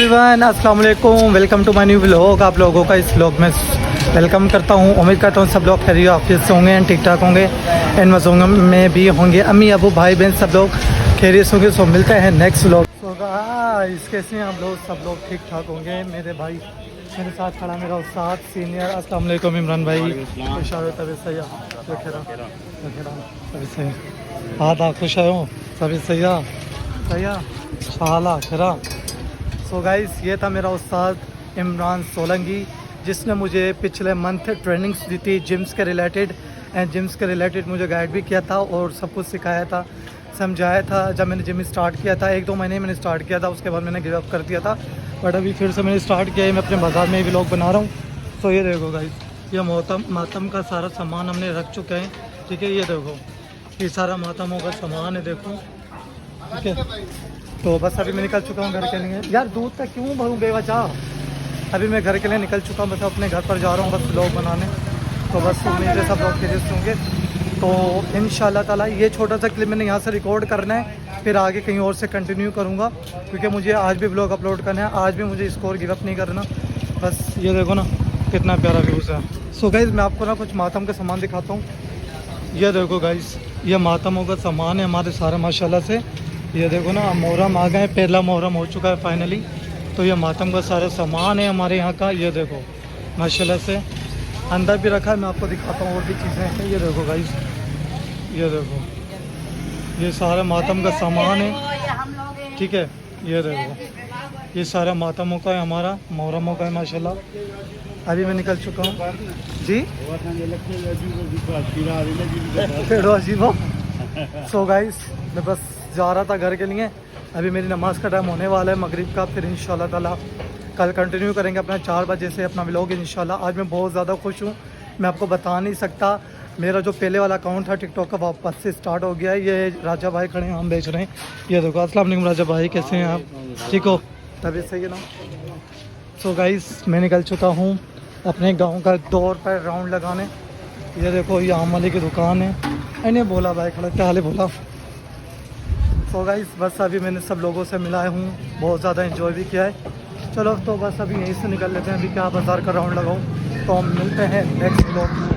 Everyone, अस्सलाम वालेकुम। Welcome to my new vlog. आप लोगों का इस व्लॉग में वेलकम करता हूं। उम्मीद करता हूं सब लोग खैरियत आफियत से होंगे, ठीक ठाक होंगे एंड मज़ों में भी होंगे। अम्मी अबू भाई बहन सब लोग खैरियत से होंगे। सो मिलते हैं नेक्स्ट व्लॉग। सो गाइस, कैसे हैं आप लोग? सब लोग ठीक ठाक होंगे। मेरे भाई मेरे साथ खड़ा मेरा उस्ताद सीनियर। अस्सलाम वालेकुम इमरान भाई। तबीयत सही हाँ खुश आयो तबीयत सही शाला खरा। सो गाइस, ये था मेरा उस्ताद इमरान सोलंकी, जिसने मुझे पिछले मंथ ट्रेनिंग्स दी थी जिम्स के रिलेटेड एंड जिम्स के रिलेटेड मुझे गाइड भी किया था और सब कुछ सिखाया था, समझाया था। जब मैंने जिम स्टार्ट किया था 1-2 महीने मैंने स्टार्ट किया था, उसके बाद मैंने गिव अप कर दिया था। बट अभी फिर से मैंने स्टार्ट किया है। मैं अपने बाज़ार में भी व्लॉग बना रहा हूँ। तो ये देखो गाइस, ये मातम का सारा सामान हमने रख चुके हैं, ठीक है। ये देखो, ये सारा मातमों का सामान है, देखो, ठीक है। तो बस अभी मैं निकल चुका हूँ घर के लिए। यार दूध तक क्यों भरूँ बेवजह? अभी मैं घर के लिए निकल चुका हूँ, बस अपने घर पर जा रहा हूँ बस व्लॉग बनाने। तो बस उम्मीद है सब लोग खैरियत होंगे। तो इंशाल्लाह ताला ये छोटा सा क्लिप मैंने यहाँ से रिकॉर्ड करना है, फिर आगे कहीं और से कंटिन्यू करूँगा, क्योंकि मुझे आज भी व्लॉग अपलोड करना है। आज भी मुझे स्कोर गिव अप नहीं करना। बस ये देखो ना कितना प्यारा व्यूज़ है। सो गाइस, मैं आपको ना कुछ मातम का सामान दिखाता हूँ। ये देखो गाइस, ये मातमों का सामान है हमारे सारे माशाल्लाह से। ये देखो ना, मोहरम आ गए, पहला मोहरम हो चुका है फाइनली। तो ये मातम का सारा सामान है हमारे यहाँ का। ये देखो माशाल्लाह से, अंदर भी रखा है, मैं आपको दिखाता हूँ और भी चीज़ें हैं। ये देखो गाइस, ये देखो, ये सारा मातम का सामान है, ठीक है। ये देखो, ये सारा मातमों का है, हमारा मोहरमों का है माशाल्लाह। अभी मैं निकल चुका हूँ जी। सो गाइस, मैं बस जा रहा था घर के लिए। अभी मेरी नमाज़ का टाइम होने वाला है मगरिब का। फिर इंशाल्लाह ताला कल कंटिन्यू करेंगे अपना 4 बजे से अपना व्लॉग इंशाल्लाह। आज मैं बहुत ज़्यादा खुश हूँ, मैं आपको बता नहीं सकता। मेरा जो पहले वाला अकाउंट था टिकटॉक का वापस से स्टार्ट हो गया है। ये राजा भाई खड़े हैं, हम बेच रहे हैं। ये देखो, अस्सलाम वालेकुम राजा भाई, कैसे हैं आप? ठीक हो? तबीयत सही है ना? सो गाइस, मैं निकल चुका हूँ अपने गाँव का दौर पर राउंड लगाने। ये देखो, ये आम वाली की दुकान है। इन्हें बोला भाई खड़ा, क्या हाल है बोला। सो गाइस, बस अभी मैंने सब लोगों से मिला हूँ, बहुत ज़्यादा एंजॉय भी किया है। चलो तो बस अभी यहीं से निकल लेते हैं। अभी क्या बाज़ार का राउंड लगाऊँ, तो हम मिलते हैं नेक्स्ट व्लॉग में।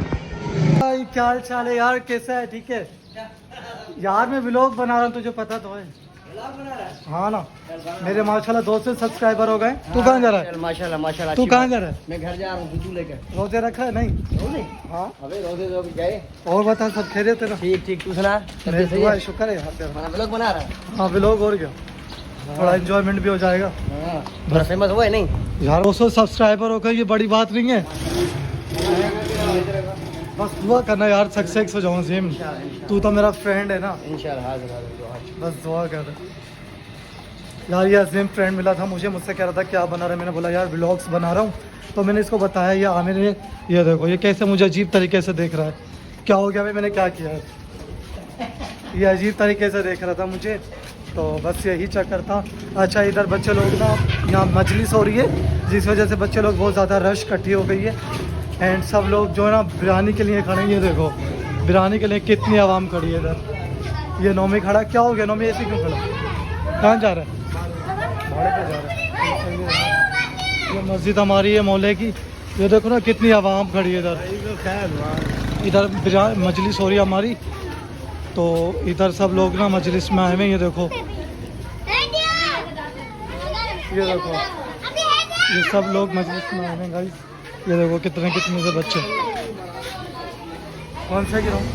भाई क्या हाल चाल है यार, कैसा है? ठीक है यार, मैं व्लॉग बना रहा हूँ, तुझे पता तो है। हाँ ना, मेरे माशाल्लाह 200 सब्सक्राइबर हो गए। तू कहाँ जा रहा है? माशाल्लाह। तू कहाँ जा रहा है? मैं घर जा रहा हूँ दूध लेकर। रोजे रखा है? नहीं। हाँ अबे रोजे तो गए। और बता, सब खैरियत है ना? ठीक। तू सुना? शुक्र है यार, व्लॉग बना रहा है। हाँ व्लॉग और क्या, थोड़ा एंजॉयमेंट भी हो जाएगा। बड़ा फेमस हुआ है नहीं यार, 200 सब्सक्राइबर हो गए, ये बड़ी बात नहीं है। बस दुआ करना यार, सक्सेस हो जाऊँ सेम। तू तो मेरा फ्रेंड है ना, बस दुआ कर यार। ये अजीम फ्रेंड मिला था मुझसे कह रहा था क्या बना रहा है। मैंने बोला यार व्लॉग्स बना रहा हूँ। तो मैंने इसको बताया, ये आमिर ने, ये देखो ये कैसे मुझे अजीब तरीके से देख रहा है। क्या हो गया भाई, मैंने क्या किया है? ये अजीब तरीके से देख रहा था मुझे, तो बस यही चक्कर था। अच्छा, इधर बच्चे लोग ना, यहाँ मजलिस हो रही है, जिस वजह से बच्चे लोग बहुत ज़्यादा रश इकट्ठी हो गई है। एंड सब लोग जो है ना बिरयानी के लिए खड़े हैं। ये देखो बिरयानी के लिए कितनी आवाम खड़ी है इधर। ये नौमी खड़ा, क्या हो गया नौमी ऐसे क्यों खड़ा? कहाँ जा रहा है? भाड़े पे जा रहा है। ये मस्जिद हमारी है मोहल्ले की। ये देखो ना कितनी आवाम खड़ी है इधर। इधर बिरयानी मजलिस हो रही है हमारी, तो इधर सब लोग ना मजलिस में आए हुए। ये देखो ये सब लोग मजलिस में आए हुए गाइस। ये देखो कितने से बच्चे। कौन सा गिराऊं?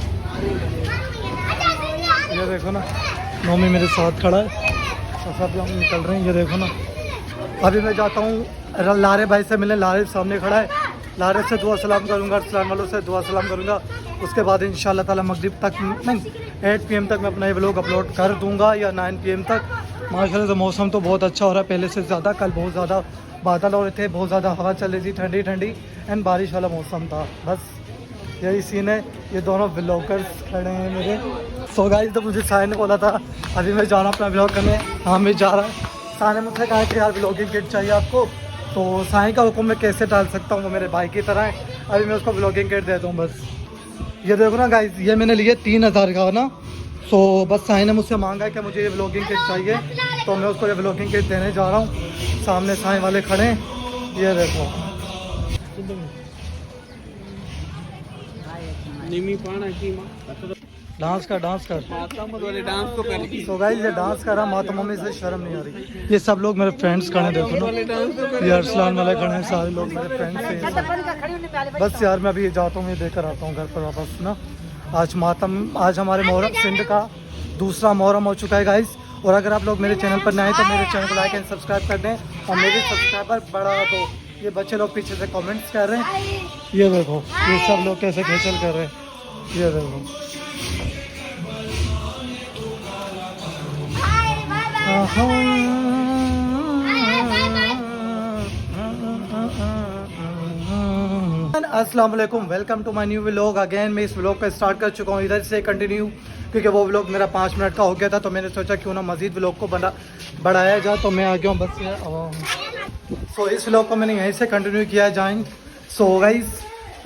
ये देखो ना, नौमी मेरे साथ खड़ा है, तो सब हम निकल रहे हैं। ये देखो ना, अभी मैं जाता हूँ लारे भाई से मिलने। लारे सामने खड़ा है, लारे से दुआ सलाम करूँगा, अरसलान वालों से दुआ सलाम करूँगा। उसके बाद इंशाल्लाह ताला मगरिब तक नहीं 8 PM तक मैं अपना ये व्लॉग अपलोड कर दूँगा, या 9 PM तक। माशाल्लाह से मौसम तो बहुत अच्छा हो रहा है पहले से ज़्यादा। कल बहुत ज़्यादा बादल हो रहे थे, बहुत ज़्यादा हवा चल रही थी, ठंडी एंड बारिश वाला मौसम था। बस यही सीन है। ये दोनों व्लॉगर्स खड़े हैं मेरे। सो गाइस, तो मुझे साय ने बोला था अभी मैं जा रहा हूँ अपना व्लॉग करने। हाँ मैं जा रहा है। साय ने मुझसे कहा कि यार व्लॉगिंग किट चाहिए आपको, तो साय का हुक्म मैं कैसे डाल सकता हूँ, वो मेरे भाई की तरह है। अभी मैं उसको व्लॉगिंग किट देता हूँ बस। ये देखो ना गाइस, ये मैंने लिए 3000 का ना। सो बस साई ने मुझसे मांगा है कि मुझे ये व्लॉगिंग किट चाहिए, तो मैं उसको ये व्लॉगिंग किट देने जा रहा हूँ। सामने साईं वाले खड़े हैं, ये देखो। डांस कर डांस तो कर। तो गाइस ये डांस कर रहा, माता मम्मी से शर्म नहीं आ रही। ये सब लोग मेरे फ्रेंड्स खड़े, देखो ना, ये अरसलान वाले खड़े हैं, सारे लोग मेरे फ्रेंड्स हैं। बस यार मैं अभी जाता हूँ, ये देकर आता हूँ घर पर वापस ना। आज हमारे मोहर्रम सिंध का दूसरा मोहर्रम हो चुका है गाइस। और अगर आप लोग मेरे चैनल पर नए हैं तो मेरे चैनल को लाइक एंड सब्सक्राइब कर दें और मेरे सब्सक्राइबर बढ़ा दो। ये बच्चे लोग पीछे से कमेंट्स कर रहे हैं, ये देखो ये सब लोग कैसे खेचल कर रहे हैं, ये देखो। अस्सलाम वालेकुम, welcome to my new vlog again. मैं इस व्लॉग का स्टार्ट कर चुका हूँ इधर से कंटिन्यू, क्योंकि वो व्लॉग मेरा 5 मिनट का हो गया था, तो मैंने सोचा क्यों ना मज़ीद व्लॉग को बढ़ाया जाए, तो मैं आ गया हूँ बस। सो इस व्लॉग को मैंने यहीं से कंटिन्यू किया जाए। सो गाइस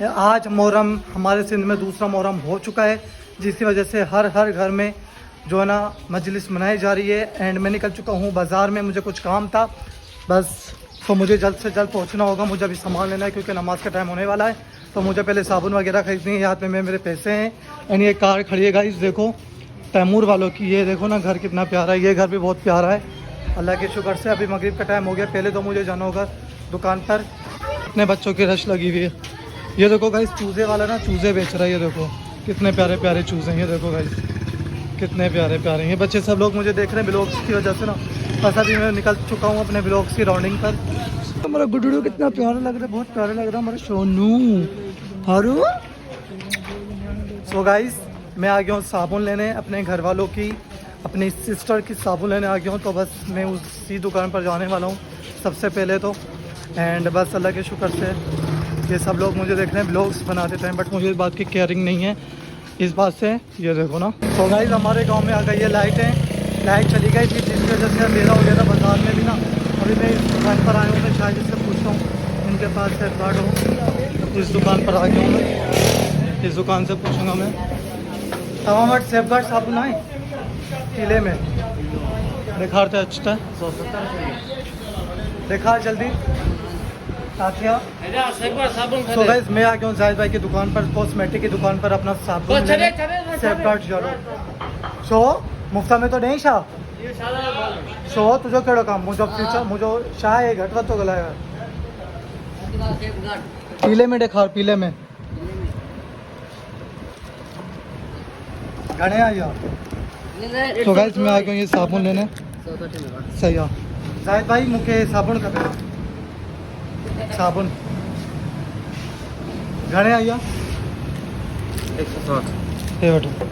आज मोहर्रम हमारे सिंध में दूसरा मोहर्रम हो चुका है, जिसकी वजह से हर घर में जो है ना मजलिस मनाई जा रही है। एंड मैं निकल चुका हूँ बाज़ार में, मुझे कुछ काम था बस, तो मुझे जल्द से जल्द पहुँचना होगा। मुझे अभी सामान लेना है क्योंकि नमाज़ का टाइम होने वाला है, तो मुझे पहले साबुन वगैरह खरीदनी है। हाथ में मेरे पैसे हैं। एंड ये कार खड़ी है गाइस, देखो तैमूर वालों की। ये देखो ना घर कितना प्यारा है, ये घर भी बहुत प्यारा है अल्लाह के शुक्र से। अभी मगरिब का टाइम हो गया, पहले तो मुझे जाना होगा दुकान पर। अपने बच्चों की रश लगी हुई है। ये देखो गाइस चूज़े वाला ना चूज़े बेच रहा है, ये देखो कितने प्यारे प्यारे चूज़े हैं। ये देखो गाइस कितने प्यारे प्यारे हैं। ये बच्चे सब लोग मुझे देख रहे हैं ब्लॉग्स की वजह से ना। बस अभी मैं निकल चुका हूँ अपने ब्लॉग्स की राउंडिंग पर। हमारा गुड्डू कितना प्यारा लग रहा है, बहुत प्यारा लग रहा है हमारा सोनू हारू। सो गाइस मैं आ गया हूँ साबुन लेने अपने घर वालों की, अपनी सिस्टर की साबुन लेने आ गया हूँ। तो बस मैं उसी दुकान पर जाने वाला हूँ सबसे पहले तो। एंड बस अल्लाह के शुक्र से ये सब लोग मुझे देख रहे हैं ब्लॉग्स बनाते टाइम, बट मुझे इस बात की केयरिंग नहीं है इस बात से। ये देखो ना। तो गाइस हमारे गांव में आ गई है लाइटें, लाइट चली गई थी जिसकी वजह से अंधेरा हो गया था बाज़ार में भी ना। अभी मैं इस दुकान पर आया हूँ, मैं शायद इससे पूछता हूँ इनके पास सेफ गार्ड हो। इस दुकान पर आ गया हूँ मैं, इस दुकान से पूछूँगा मैं। तमाम सेफ गार्ड साबुन आए किले में दिखाते अच्छा देखा जल्दी साथिया। तो गाइस मैं आ गया हूँ जाहिद भाई की दुकान पर, कॉस्मेटिक की दुकान पर अपना साबुन सेफ गार्ड जरूर। सो मुफ्ता में तो नहीं शाह सो तुझो कड़ो काम मुझे फ्यूचर मुझो शाह है घटवा तो गला है पीले में देखा, पीले में घने आ यार। तो गाइस मैं आ गया हूँ ये साबुन लेने। सही है जाहिद भाई मुझे साबुन खपे, साबुन घणे आया 160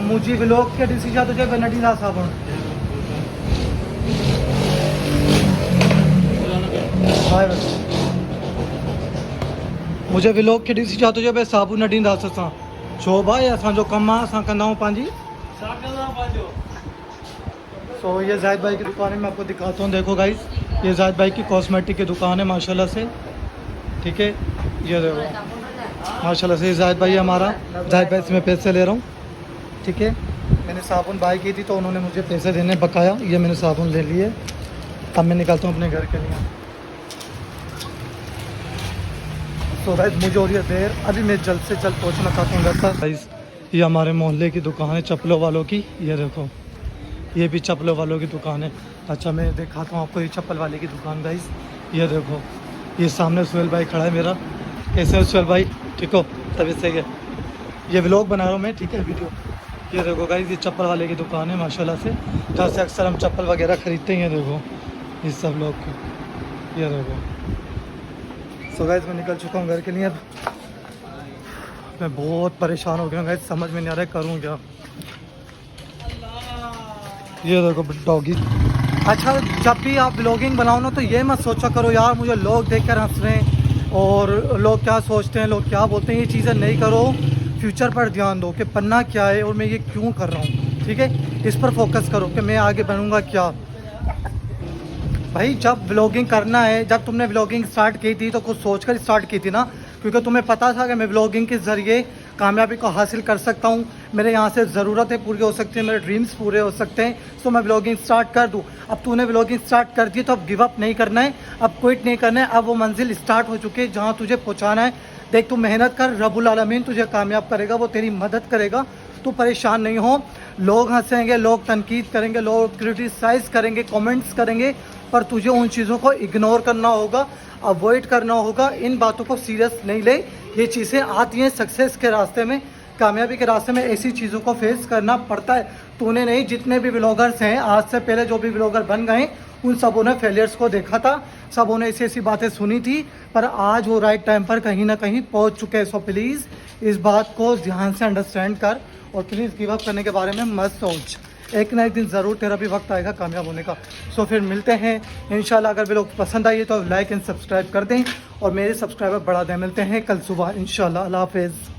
मुझे व्लॉग के डिसी जा तुझे नडी ला साबुन मुझे व्लॉग के डिसी जा तुझे बे साबुन नडी दा असां छो भाई असांजो कम आहे, असां कंदा आहियूं पंहिंजी। तो ये जाहिद भाई की दुकान है, मैं आपको दिखाता हूँ। देखो गाइस ये जाहिद भाई की कॉस्मेटिक की दुकान है माशाल्लाह से, ठीक है। ये देखो माशाल्लाह से जाहिद भाई हमारा, जाहिद भाई से मैं पैसे ले रहा हूँ, ठीक है। मैंने साबुन बाई की थी तो उन्होंने मुझे पैसे देने बकाया, ये मैंने साबुन ले लिए। अब मैं निकलता हूँ अपने घर के लिए। तो गाइस मुझे हो रही है देर, अभी मैं जल्द से जल्द पहुँचना चाहता हूँ घर पर। गाइस ये हमारे मोहल्ले की दुकान है चप्पलों वालों की, ये देखो ये भी चप्पलों वालों की दुकान है। अच्छा मैं दिखाता हूँ आपको ये चप्पल वाले की दुकान गाइस। ये देखो ये सामने सुहेल भाई खड़ा है मेरा। कैसे हो सुहेल भाई, ठीक हो? तभी सही है, ये व्लॉग बना रहा हूँ मैं, ठीक है वीडियो। ये देखो गाइस ये चप्पल वाले की दुकान है माशाल्लाह से, जहाँ से अक्सर हम चप्पल वगैरह ख़रीदते हैं। ये देखो इस सब लोग की, ये देखो। सो गाइस मैं निकल चुका हूँ घर के लिए। अब मैं बहुत परेशान हो गया हूँ गाइस, समझ में नहीं आ रहा है करूँ क्या। ये देखो डॉगी। अच्छा जब भी आप व्लॉगिंग बनाओ ना तो ये मत सोचा करो यार मुझे लोग देख कर हंस रहे हैं और लोग क्या सोचते हैं, लोग क्या बोलते हैं, ये चीज़ें नहीं करो। फ्यूचर पर ध्यान दो कि पन्ना क्या है और मैं ये क्यों कर रहा हूँ, ठीक है। इस पर फोकस करो कि मैं आगे बनूँगा क्या। भाई जब व्लॉगिंग करना है, जब तुमने व्लॉगिंग स्टार्ट की थी तो कुछ सोच कर स्टार्ट की थी ना, क्योंकि तुम्हें पता था कि मैं व्लॉगिंग के ज़रिए कामयाबी को हासिल कर सकता हूँ, मेरे यहाँ से ज़रूरतें पूरी हो सकती हैं, मेरे ड्रीम्स पूरे हो सकते हैं, तो मैं व्लॉगिंग स्टार्ट कर दूँ। अब तूने व्लॉगिंग स्टार्ट कर दी तो अब गिव अप नहीं करना है, अब क्विट नहीं करना है। अब वो मंजिल स्टार्ट हो चुकी है जहाँ तुझे पहुँचाना है। देख तू मेहनत कर, रब्बुल आलमीन तुझे कामयाब करेगा, वो तेरी मदद करेगा। तू परेशान नहीं हो। लोग हंसेंगे, लोग तनकीद करेंगे, लोग क्रिटिसाइज़ करेंगे, कमेंट्स करेंगे, पर तुझे उन चीज़ों को इग्नोर करना होगा, अवॉइड करना होगा। इन बातों को सीरियस नहीं ले। ये चीज़ें आती हैं सक्सेस के रास्ते में, कामयाबी के रास्ते में ऐसी चीज़ों को फेस करना पड़ता है। तूने नहीं, जितने भी व्लॉगर्स हैं आज से पहले जो भी व्लॉगर बन गए, उन सबों ने फेलियर्स को देखा था, सबों ने ऐसी ऐसी बातें सुनी थी, पर आज वो राइट टाइम पर कहीं ना कहीं पहुंच चुके हैं। सो प्लीज़ इस बात को ध्यान से अंडरस्टैंड कर और प्लीज़ गिव अप करने के बारे में मत सोच। एक ना एक दिन ज़रूर तेरा भी वक्त आएगा कामयाब होने का। सो फिर मिलते हैं इंशाल्लाह। अगर वीडियो पसंद आई तो लाइक एंड सब्सक्राइब कर दें और मेरे सब्सक्राइबर बढ़ा दें। मिलते हैं कल सुबह इंशाल्लाह। अल्लाह हाफिज़।